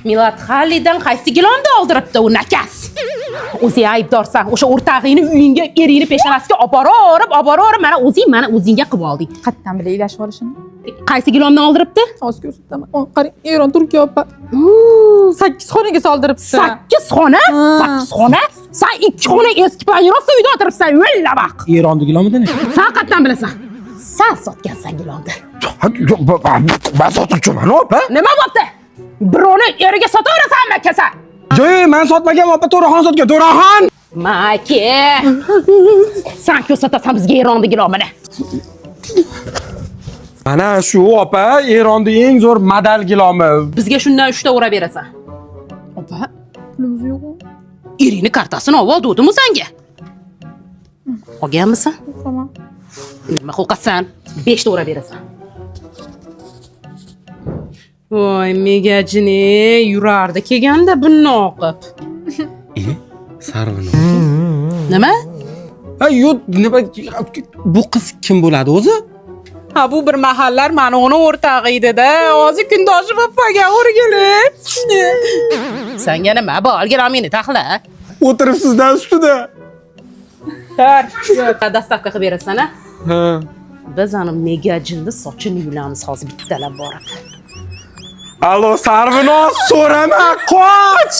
Millat Xalidan qaysi gilomda oldiribdi u nakas? O'zi aybdorsan. O'sha o'rtag'ingni uyingga eringni peshonasiga oborib, mana o'zingga qilib olding. Qattan bile ilashib olishini. Qaysi gilomdan oldiribdi? Hozir ko'rsataman. Qarang, Eron Turkiya opa. 8 xonaga soldiribdi. 8 xona? 8 xona? Sen 2 xona eski panirovka uyda o'tiribsan, o'lla baq. Eronda gilomida ne? Sen qatdan bilasan? Sen sotgansan gilomda. Ben sotuvchiman, opa. Nima bo'pti? Birovni eriga sotaverasanmi, kasa? Yo'q, men sotmagan, opa, To'raxon sotgan. To'raxon! Make. Sen ko'rsatasan bizga Eronda gilomini. Mana shu, opa, Eronda eng zo'r model gilomi. Bizga shundan 3 ta ura berasan. Opa, pulimiz yo'q. Eringni kartasini olib oldim senga. Olganmisan? Tamam. Nima qo'rqasan? 5 ta ura berasan. Voy, megajini yurardi kelganda bunni o'qib. Sarvini. Nima? Yo'q, nima bu qiz kim bo'ladi o'zi? Ha, bu bir mahallar mana uni o'rtog'i edi-da. Hozir kundoshi bo'lib o'rgilib. Senga nima? Bo'lgan meni taxla. O'tiribsizdan ustida. Tur. Dastavka qilib berasan-a? Ha. Biz ana megajinni sochini yulamiz hozir bittalab borib. Allo, Sarvinoz, so'rama, qoch!